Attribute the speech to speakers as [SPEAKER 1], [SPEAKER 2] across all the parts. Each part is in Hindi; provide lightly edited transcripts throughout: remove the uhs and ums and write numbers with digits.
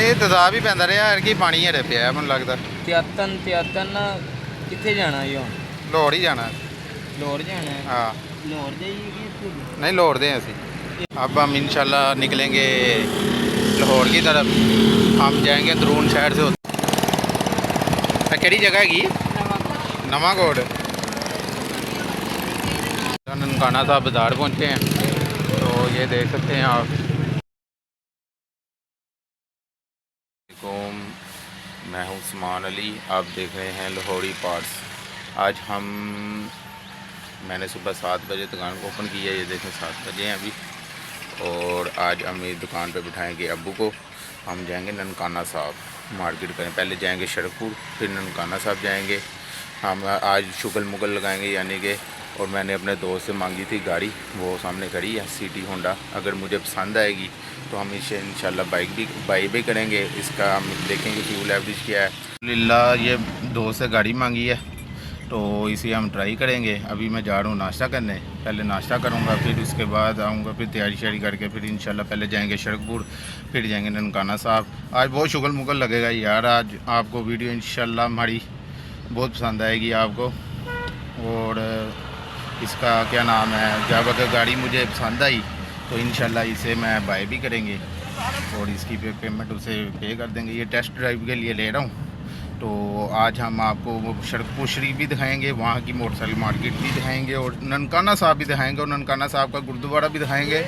[SPEAKER 1] ਇਹ ਤੇਜ਼ਾਬ ਹੀ ਪੈਂਦਾ ਰਿਹਾ ਕਿ ਪਾਣੀ ਹਰੇ ਪਿਆ ਮੈਨੂੰ ਲੱਗਦਾ।
[SPEAKER 2] ਤਿਆਤਨ ਕਿੱਥੇ ਜਾਣਾ ਜੀ ਹੁਣ?
[SPEAKER 1] ਲਾਹੌਰ ही जाना है।
[SPEAKER 2] ਲਾਹੌਰ ਜਾਣਾ ਹੈ?
[SPEAKER 1] हाँ
[SPEAKER 2] ਲਾਹੌਰ ਜਾਈਏ कि ਇੱਥੇ?
[SPEAKER 1] नहीं लाहौर दे ऐसे। अब हम इंशाल्लाह निकलेंगे लाहौर की तरफ। हम जाएंगे दरून शहर से केड़ी जगह हैगी? नवाकोट। ननकाना साहब बाज़ार पहुँचे हैं तो ये देख सकते हैं आप। मैं हूँ उस्मान अली, आप देख रहे हैं लाहौरी पार्ट्स। आज मैंने सुबह 7 बजे दुकान को ओपन किया, ये देखें 7 बजे हैं अभी। और आज हम इस दुकान पे बिठाएंगे अब्बू को। हम जाएंगे ननकाना साहब मार्केट करें, पहले जाएंगे सड़कपुर फिर ननकाना साहब जाएंगे। हम आज शुगल मुगल लगाएंगे यानी कि। और मैंने अपने दोस्त से मांगी थी गाड़ी, वो सामने खड़ी है सिटी होंडा। अगर मुझे पसंद आएगी तो हम इसे इंशाल्लाह बाई भी करेंगे। इसका हम देखेंगे फ्यूल एवरेज क्या है। अल्हम्दुलिल्लाह ये दोस्त से गाड़ी मांगी है तो इसे हम ट्राई करेंगे। अभी मैं जा रहा हूँ नाश्ता करने, पहले नाश्ता करूँगा फिर उसके बाद आऊँगा, फिर तैयारी शारी करके फिर इंशाल्लाह पहले जाएंगे सड़कपुर फिर जाएंगे ननकाना साहब। आज बहुत शुगल मुगल लगेगा यार, आज आपको वीडियो इंशाल्लाह हमारी बहुत पसंद आएगी आपको। और इसका क्या नाम है, जब अगर गाड़ी मुझे पसंद आई तो इंशाल्लाह इसे मैं बाय भी करेंगे और इसकी पेमेंट उसे पे कर देंगे। ये टेस्ट ड्राइव के लिए ले रहा हूँ। तो आज हम आपको सड़कपुर शरीफ भी दिखाएंगे, वहाँ की मोटरसाइकिल मार्केट भी दिखाएंगे और ननकाना साहब भी दिखाएंगे और ननकाना साहब का गुरुद्वारा भी दिखाएंगे।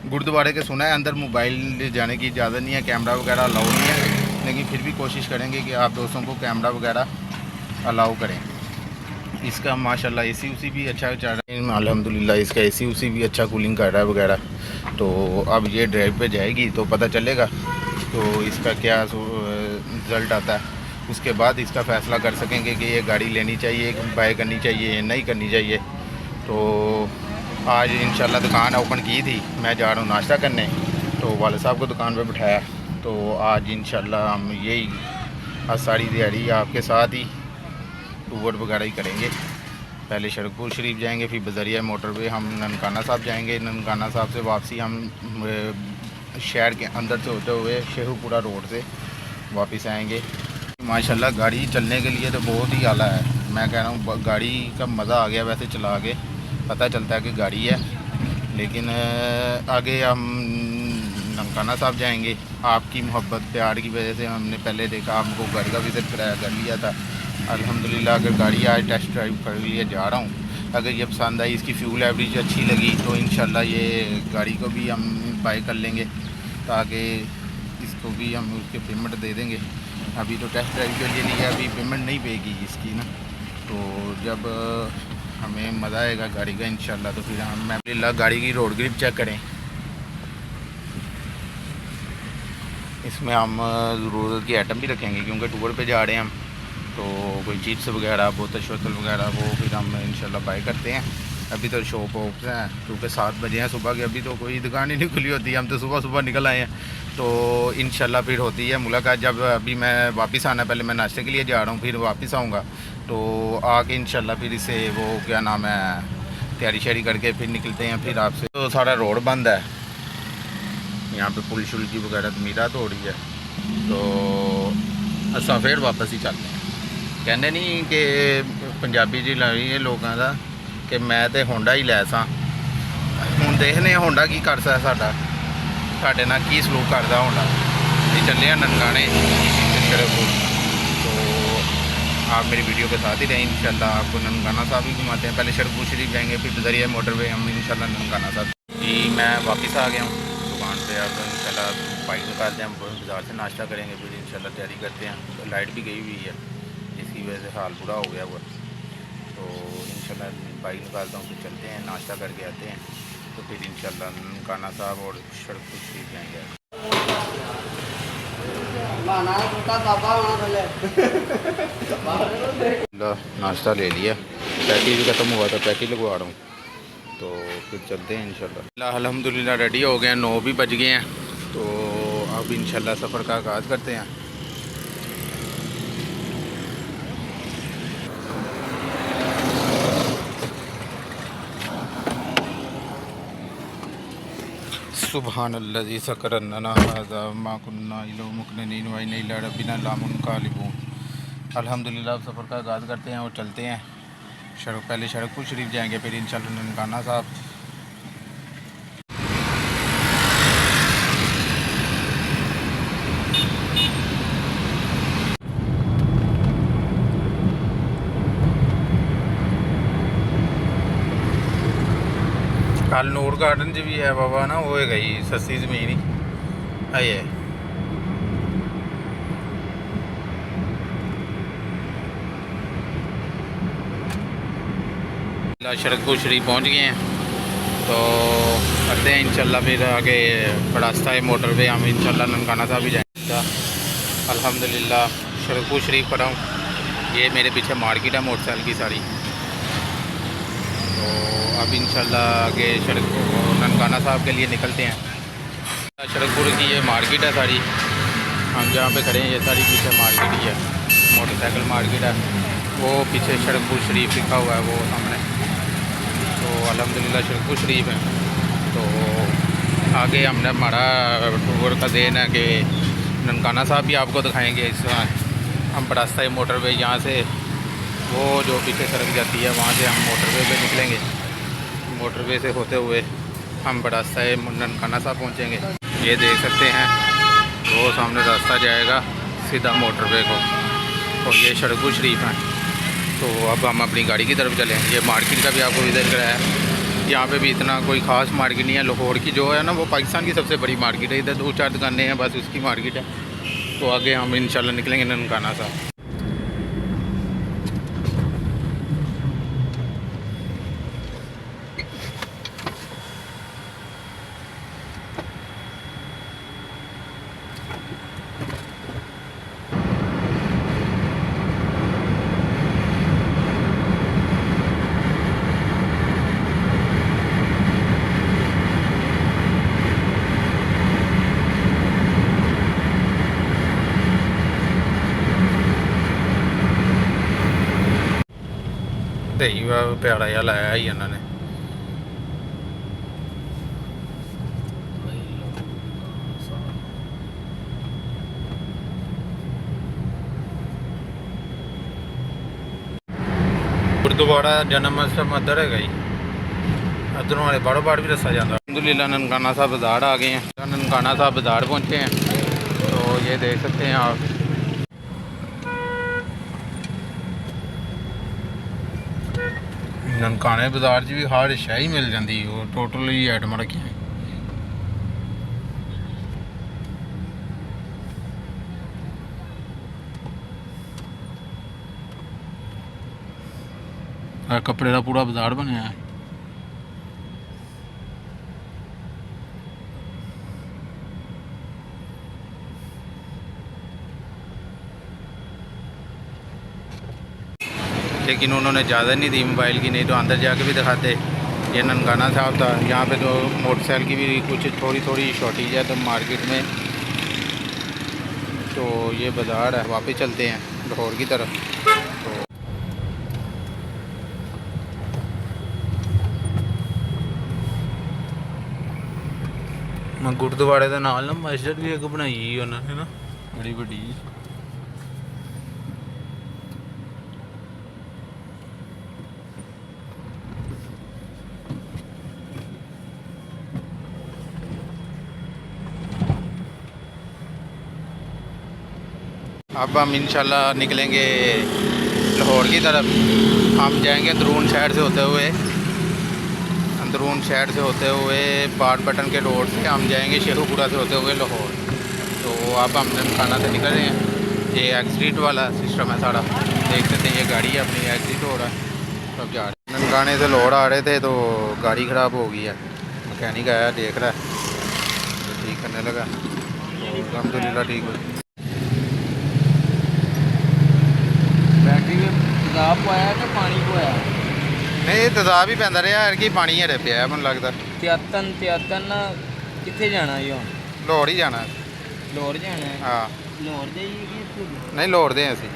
[SPEAKER 1] गुरुद्वारे के सुना है अंदर मोबाइल ले जाने की इजाज़त नहीं है, कैमरा वगैरह अलाउ नहीं है, लेकिन फिर भी कोशिश करेंगे कि आप दोस्तों को कैमरा वगैरह अलाउ करें। इसका माशाल्लाह एसी उसी भी अच्छा चल रहा है, अल्हम्दुलिल्लाह इसका एसी उसी भी अच्छा कूलिंग कर रहा है वगैरह। तो अब ये ड्राइव पे जाएगी तो पता चलेगा तो इसका क्या रिज़ल्ट आता है, उसके बाद इसका फ़ैसला कर सकेंगे कि ये गाड़ी लेनी चाहिए, बाय करनी चाहिए, नहीं करनी चाहिए। तो आज इंशाल्लाह दुकान ओपन की थी, मैं जा रहा हूँ नाश्ता करने तो वाले साहब को दुकान पे बिठाया। तो आज इंशाल्लाह हम यही आज सारी दिहाड़ी आपके साथ ही टूर वगैरह ही करेंगे। पहले सड़कपुर शरीफ जाएंगे फिर बजरिया मोटरवे हम ननकाना साहब जाएंगे। ननकाना साहब से वापसी हम शहर के अंदर से होते हुए शेखुपुरा रोड से वापस आएंगे। माशाल्लाह गाड़ी चलने के लिए तो बहुत ही आला है, मैं कह रहा हूँ गाड़ी का मज़ा आ गया। वैसे चला के पता चलता है कि गाड़ी है, लेकिन आगे हम ननकाना साहब जाएंगे। आपकी मोहब्बत प्यार की वजह से हमने पहले देखा, हमको गाड़ी का विज़िट कराया कर लिया था। अल्हम्दुलिल्लाह अगर गाड़ी आज टेस्ट ड्राइव कर लिए जा रहा हूँ, अगर ये पसंद आई, इसकी फ्यूल एवरेज अच्छी लगी तो इंशाल्लाह ये गाड़ी को भी हम बाय कर लेंगे ताकि इसको भी हम उसके पेमेंट दे देंगे। अभी तो टेस्ट ड्राइव के लिए लिया, अभी पेमेंट नहीं पेगी इसकी ना। तो जब हमें मज़ा आएगा गाड़ी का इंशाल्लाह तो फिर हम अल्हम्दुलिल्लाह गाड़ी की रोड ग्रिप चेक करें। इसमें हम ज़रूरत की आइटम भी रखेंगे क्योंकि टूर पे जा रहे हैं हम, तो कोई चिप्स वगैरह बोतल शोतल वगैरह वो फिर हम इंशाल्लाह बाय करते हैं। अभी तो शॉप वॉप्स हैं क्योंकि 7 बजे हैं सुबह के, अभी तो कोई दुकान ही नहीं खुली होती है, हम तो सुबह सुबह निकल आए हैं। तो इंशाल्लाह फिर होती है मुलाकात। जब अभी मैं वापस आना, पहले मैं नाश्ते के लिए जा रहा हूँ फिर वापस आऊँगा तो आके इंशाल्लाह फिर इसे वो क्या नाम है तैयारी शारी करके फिर निकलते हैं फिर आपसे। तो सारा रोड बंद है, यहाँ पे पुल शुल की वगैरह तमीरात हो रही है तो असा फिर वापस ही चलते हैं। कहने नहीं कि पंजाबी जी लाई है लोगों का कि मैं तो होंडा ही लै सा, हूँ देखने होंडा की कर सा साढ़े नाल की सलूक करता होंडा। ये चले हैं ननकाने सड़कपुर, तो आप मेरी वीडियो के साथ ही रहें। इंशाल्लाह आपको ननकाना साहब भी घुमाते हैं, पहले सड़कपुर शरीफ जाएंगे फिर बजरिया मोटरवे हम इंशाल्लाह ननकाना साहब। जी मैं वापस आ गया हूँ दुकान पे, अब इंशाल्लाह बाइक निकालते हैं, बाज़ार से नाश्ता करेंगे फिर इंशाल्लाह तैयारी करते हैं। तो लाइट भी गई हुई है जिसकी वजह से हाल बुरा हो गया हुआ, तो इंशाल्लाह बाइक निकालता हूँ फिर चलते हैं नाश्ता करके आते हैं। तो फिर इंशाल्लाह ननकाना साहब और सड़कपुर शरीफ जाएंगे। नाश्ता ले लिया, पैकेज भी ख़त्म हुआ था, पैकेज लगवा रहा हूँ तो फिर चलते हैं इंशाल्लाह। अल्हम्दुलिल्लाह रेडी हो गए हैं, 9 भी बज गए हैं तो अब इंशाल्लाह सफ़र का आगाज़ करते हैं। सुबहानल्लज़ी सकरन्ना हाज़ा मा कुन्ना इलो मुक़निनीन व इन्ना इला रब्बिना लामुनक़ालिबून। अल्हम्दुलिल्लाह सफ़र का आगाज़ करते हैं और चलते हैं पहले शरकपुर शरीफ जाएंगे, फिर इंशाअल्लाह ननकाना साहब। कल नूर गार्डन च भी है बाबा ना, वो है गई सस्ती जमीन ही है। शरकपुर शरीफ पहुंच गए हैं, तो करते हैं इंशाल्लाह फिर आगे रास्ता है मोटरवे, हम इंशाल्लाह ननकाना साहब भी जाएंगे। अल्हम्दुलिल्लाह शरकपुर शरीफ खड़ा हूँ, ये मेरे पीछे मार्केट है मोटरसाइकिल की सारी। तो अब इंशाल्लाह आगे ननकाना साहब के लिए निकलते हैं। शरकपुर की ये मार्केट है सारी, हम जहाँ पे खड़े हैं ये सारी पीछे मार्केट ही है, मोटरसाइकिल मार्केट है। वो पीछे शरकपुर शरीफ लिखा हुआ है वो सामने। तो अल्हम्दुलिल्लाह शरकपुर शरीफ है। तो आगे हमने हमारा टूर का देन है कि ननकाना साहब भी आपको दिखाएंगे। इस हम रास्ता है मोटरवे, यहाँ से वो जो पीछे सड़क जाती है वहाँ से हम मोटरवे पे निकलेंगे। मोटरवे से होते हुए हम रास्ता है ननकाना साहब पहुँचेंगे। ये देख सकते हैं वो सामने रास्ता जाएगा सीधा मोटरवे को, और ये शरकपुर शरीफ है। तो अब हम अपनी गाड़ी की तरफ चलें। ये मार्केट का भी आपको विज़िट कराया है। यहाँ पे भी इतना कोई ख़ास मार्केट नहीं है। लाहौर की जो है ना वो पाकिस्तान की सबसे बड़ी मार्केट है, इधर 2-4 दुकानें हैं बस, उसकी मार्केट है। तो आगे हम इंशाल्लाह निकलेंगे ननकाना साहब। सही प्यारा जिहा लाया ही उन्होंने। गुरुद्वारा जन्म अष्टम अदर है गई, अदरों वाले बाड़ों बाड़ भी रस्सा जाता। अल्हम्दुलिल्लाह ननकाना साहब बाज़ार आ गए हैं, ननकाना साहब बाज़ार पहुँचे हैं। तो ये देख सकते हैं आप, ननकाने बाज़ार भी हर शह ही मिल जाती, वो टोटल ही आइटम रखी हैं। कपड़े का पूरा बाज़ार बनया है। लेकिन उन्होंने ज़्यादा नहीं दी मोबाइल की, नहीं तो अंदर जाके भी दिखाते। ये ननकाना साहब था। यहाँ पे तो मोटरसाइकिल की भी कुछ थोड़ी शॉर्टेज है तो मार्केट में। तो ये बाज़ार है, वापस चलते हैं लाहौर की तरफ। तो मैं गुरुद्वारे के नाल ना मस्जिद भी एक बनाई उन्होंने ना, बड़ी बड़ी। अब हम इंशाल्लाह निकलेंगे लाहौर की तरफ। हम जाएंगे अंदरून शहर से होते हुए, अंदरून शहर से होते हुए बाट बटन के रोड से हम जाएंगे शेखुपुरा से होते हुए लाहौर। तो अब हम ननकाना से निकल रहे हैं। ये एग्जिट वाला सिस्टम है सारा, देख सकते हैं। ये गाड़ी है अपनी, एग्जिट हो रहा है, सब जा रहे हैं। ननकाने से लाहौर आ रहे थे तो गाड़ी ख़राब हो गई है, मैकेनिक आया देख रहा है, तो ठीक करने लगा। तो अल्हम्दुलिल्लाह ठीक हो।
[SPEAKER 2] बैटरी में तेजाब पाया कि पानी पाया?
[SPEAKER 1] नहीं तेजाब ही पैंदा रहा है कि पानी हरे पिया मैं लगता।
[SPEAKER 2] त्यातन कितने जाना जी हम?
[SPEAKER 1] लाहौर ही जाना है।
[SPEAKER 2] लाहौर जाना है?
[SPEAKER 1] हाँ
[SPEAKER 2] लाहौर जाइए कि
[SPEAKER 1] नहीं लाहौर दे असी।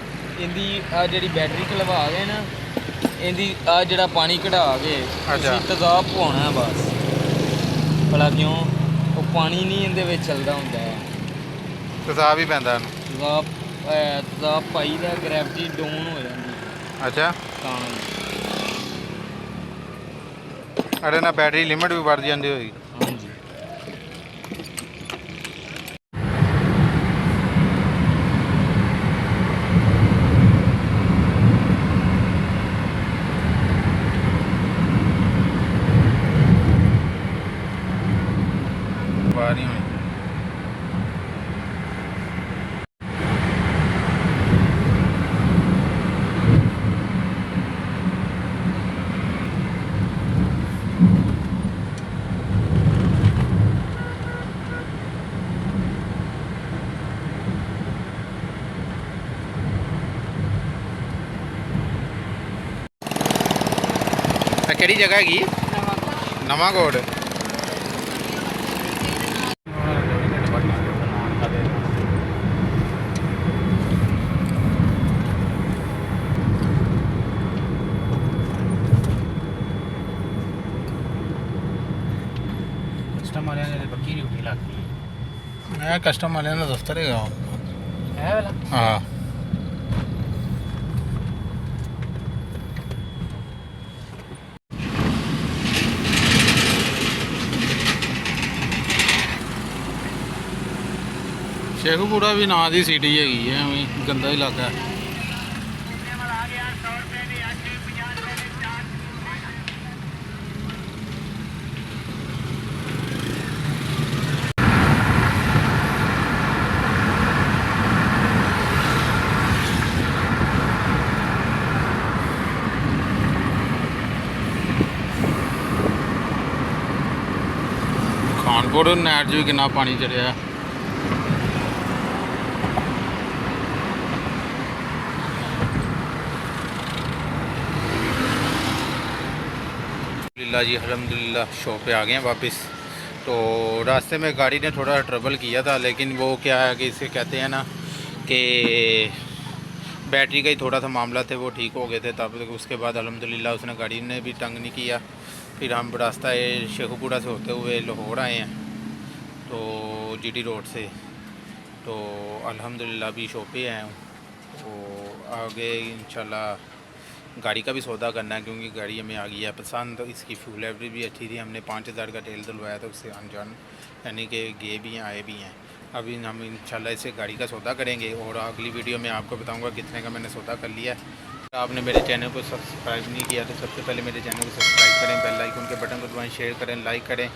[SPEAKER 2] इनकी आ जी बैटरी खलवा गए ना, इनकी आ जड़ा पानी कढ़ा के
[SPEAKER 1] अच्छा
[SPEAKER 2] तेजाब पवाना है बस। भला क्यों? वो ਪਾਣੀ ਨਹੀਂ ਇਹਦੇ ਵਿੱਚ ਚੱਲਦਾ ਹੁੰਦਾ ਹੈ।
[SPEAKER 1] ਤੇਜ਼ਾਬ ਹੀ ਪੈਂਦਾ ਇਹਨੂੰ।
[SPEAKER 2] ਤੇਜ਼ਾਬ ਪਾਈ ਦਾ ਗ੍ਰੈਵਿਟੀ ਡਾਊਨ ਹੋ ਜਾਂਦੀ
[SPEAKER 1] ਅੱਛਾ,
[SPEAKER 2] ਤਾਂ।
[SPEAKER 1] ਅਰੇ ਨਾ ਬੈਟਰੀ ਲਿਮਟ ਵੀ ਵੱਧ ਜਾਂਦੀ ਹੋਈ।
[SPEAKER 2] ਹਾਂਜੀ।
[SPEAKER 1] ਬਾਹਰ ਨਹੀਂ ਹੋਣੀ। ਕਿਹੜੀ ਜਗ੍ਹਾ ਹੈਗੀ? ਨਵਾਂ ਕੋਟ।
[SPEAKER 3] ਕਸਟਮ ਵਾਲਿਆਂ ਨੇ ਬੱਕੀ ਡਿਊਟੀ ਲਾਤੀ
[SPEAKER 1] ਮੈਂ ਕਸਟਮ ਵਾਲਿਆਂ ਦਾ ਦਫ਼ਤਰ ਹੈਗਾ।
[SPEAKER 3] ਹੈ ਵਾਲਾ।
[SPEAKER 1] ਹਾਂ, ਸ਼ੇਖੂਪੁਰਾ ਵੀ ਨਾਂ ਦੀ ਸਿਟੀ ਹੈਗੀ ਹੈ, ਐਵੇਂ ਗੰਦਾ ਇਲਾਕਾ ਹੈ। ਖਾਨਪੁਰ ਨਹਿਰ 'ਚ ਵੀ ਕਿੰਨਾ ਪਾਣੀ ਚੜਿਆ। अल्हम्दुलिल्लाह जी, अल्हम्दुलिल्लाह शॉप पे आ गए हैं वापस। तो रास्ते में गाड़ी ने थोड़ा ट्रबल किया था, लेकिन वो क्या है कि इसे कहते हैं ना कि बैटरी का ही थोड़ा सा मामला थे, वो ठीक हो गए थे। तब उसके बाद अल्हम्दुलिल्लाह उसने गाड़ी ने भी तंग नहीं किया। फिर हम रास्ता शेखुपुरा से होते हुए लाहौर आए हैं, तो जीटी रोड से। तो अल्हम्दुलिल्लाह अभी शॉप पे आया हूँ। तो आगे इंशाल्लाह गाड़ी का भी सौदा करना है, क्योंकि गाड़ी हमें आ गई है पसंद। तो इसकी फ्यूल एवरेज भी अच्छी थी। हमने 5000 का तेल डलवाया था उससे अनजान, यानी कि गए भी हैं आए भी हैं। अभी हम इंशाल्लाह इससे गाड़ी का सौदा करेंगे, और अगली वीडियो में आपको बताऊंगा कितने का मैंने सौदा कर लिया है। आपने मेरे चैनल को सब्सक्राइब नहीं किया तो सबसे पहले मेरे चैनल को सब्सक्राइब करें, बेल आइकन के बटन को दबाएं, शेयर करें, लाइक करें।